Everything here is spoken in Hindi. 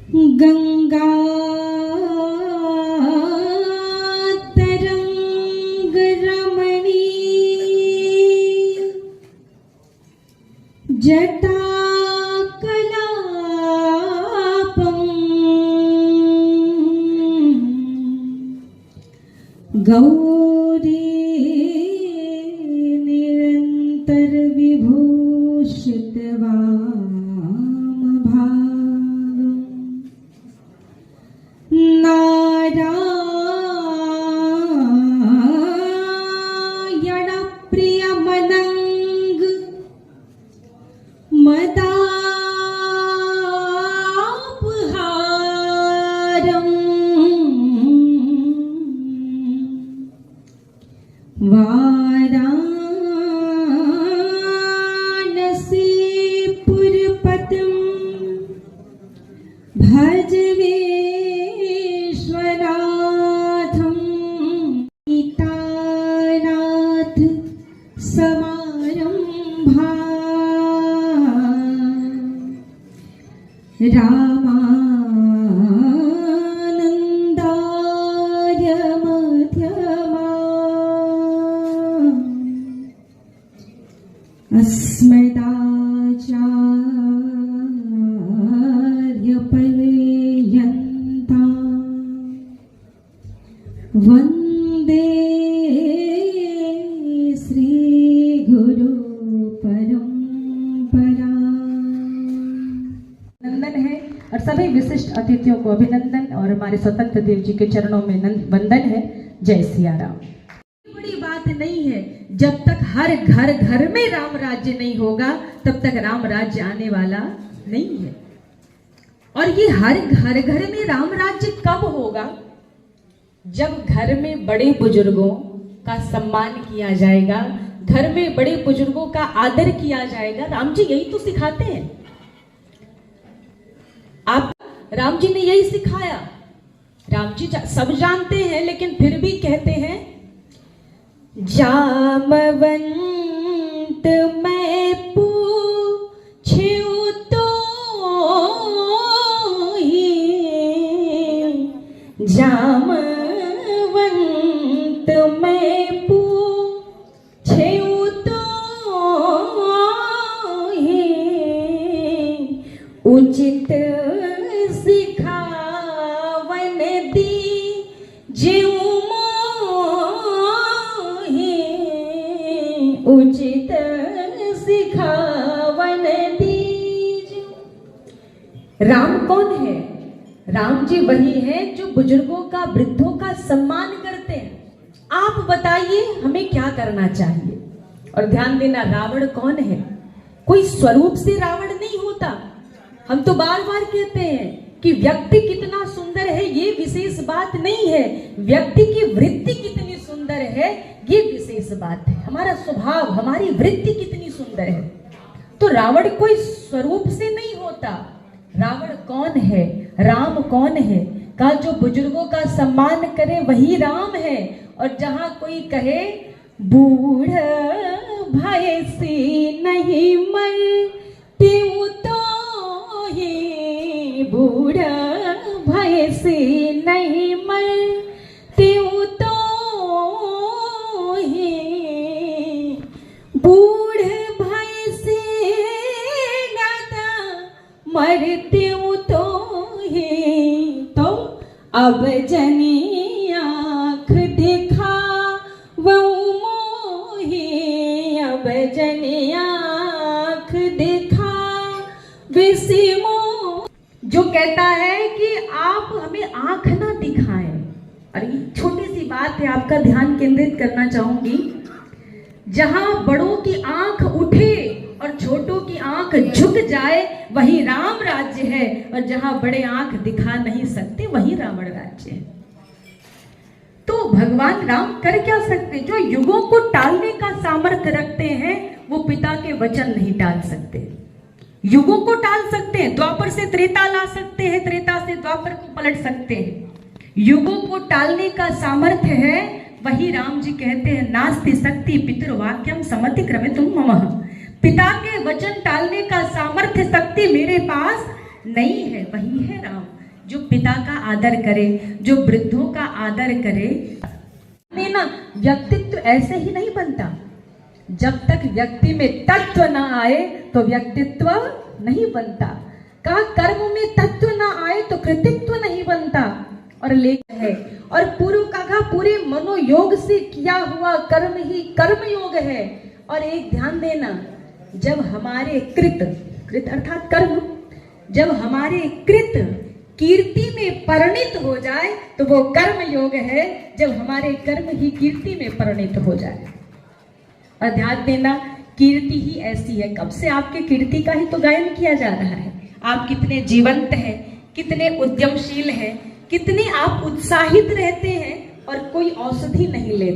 गंगा तरंग रमणी जटा कलापम गौरी निरंतर विभूषित वामभागम् नारायण प्रियमनंग मदापहारम् वाराणसीपुरपतिं भज विश्वनाथं सीतानाथ समारंभा रामानन्दाय मध्यमा अस्मदाचार्यपर्यन्ता वन्दे श्रीगुरुपरम्परा। नंदन है और सभी विशिष्ट अतिथियों को अभिनंदन और हमारे स्वतंत्र देव जी के चरणों में वंदन है। जय सिया राम। बड़ी बात नहीं है, जब तक हर घर में राम राज्य नहीं होगा तब तक राम राज्य आने वाला नहीं है। और ये हर घर में राम राज्य कब होगा? जब घर में बड़े बुजुर्गों का सम्मान किया जाएगा, घर में बड़े बुजुर्गों का आदर किया जाएगा। राम जी यही तो सिखाते हैं। आप राम जी ने यही सिखाया। राम जी सब जानते हैं लेकिन फिर भी कहते हैं, जामवंत मैं पूछूं तो ही, जामवंत मैं पूछूं तो ही, उचित सिखावन दी जीव उचित सिखावन दीजिए। राम कौन है? राम जी वही है जो बुजुर्गों का, वृद्धों का सम्मान करते हैं। आप बताइए हमें क्या करना चाहिए? और ध्यान देना, रावण कौन है? कोई स्वरूप से रावण नहीं होता। हम तो बार बार कहते हैं कि व्यक्ति कितना सुंदर है ये विशेष बात नहीं है, व्यक्ति की वृत्ति कितनी सुंदर है ये विशेष बात है। हमारा स्वभाव, हमारी वृत्ति कितनी सुंदर है। तो रावण कोई स्वरूप से नहीं होता। रावण कौन है? राम कौन है? का जो बुजुर्गों का सम्मान करे वही राम है। और जहां कोई कहे बूढ़ भय से नहीं मरते तो ही, बूढ़ भय से नहीं मरते तो ही, बूढ़ भय से ज्ञाता मरते तो ही। तो अब जनी आँख दिखा वो मोही, अब जनी आँख दिखा विसिमो। जो कहता है कि आप हमें आँख ना दिखाएं। और ये छोटी सी बात है, आपका ध्यान केंद्रित करना चाहूंगी। जहां बड़ों की आंख उठे और छोटों की आंख झुक जाए वही राम राज्य है। और जहां बड़े आंख दिखा नहीं सकते वही रावण राज्य है। तो भगवान राम कर क्या सकते? जो युगों को टालने का सामर्थ्य रखते हैं वो पिता के वचन नहीं टाल सकते। युगों को टाल सकते हैं, द्वापर से त्रेता ला सकते हैं, त्रेता से द्वापर को पलट सकते हैं। युगों को टालने का सामर्थ्य है वही राम जी कहते हैं, नास्ति शक्ति पितृवाक्यम समतिक्रमितुम मम। पिता के वचन टालने का सामर्थ्य शक्ति मेरे पास नहीं है, वही है राम जो पिता का आदर करे, जो वृद्धों का आदर करे। नहीं ना, व्यक्तित्व ऐसे ही नहीं बनता। जब तक व्यक्ति में तत्व ना आए तो व्यक्तित्व नहीं बनता। कहा कर्म में तत्व ना आए तो कृतित्व नहीं बनता। और लेख है, और पूर्व का कहा पूरे मनोयोग से किया हुआ कर्म ही कर्म योग है। और एक ध्यान देना, जब हमारे कृत अर्थात कर्म, जब हमारे कृत कीर्ति में परिणित हो जाए तो वो कर्म योग है। जब हमारे कर्म ही कीर्ति में परिणित हो जाए। और ध्यान देना, कीर्ति ही ऐसी है, कब से आपके कीर्ति का ही तो गायन किया जा रहा है। आप कितने जीवंत हैं, कितने उद्यमशील हैं, कितने आप उत्साहित रहते हैं और कोई औषधि नहीं लेते।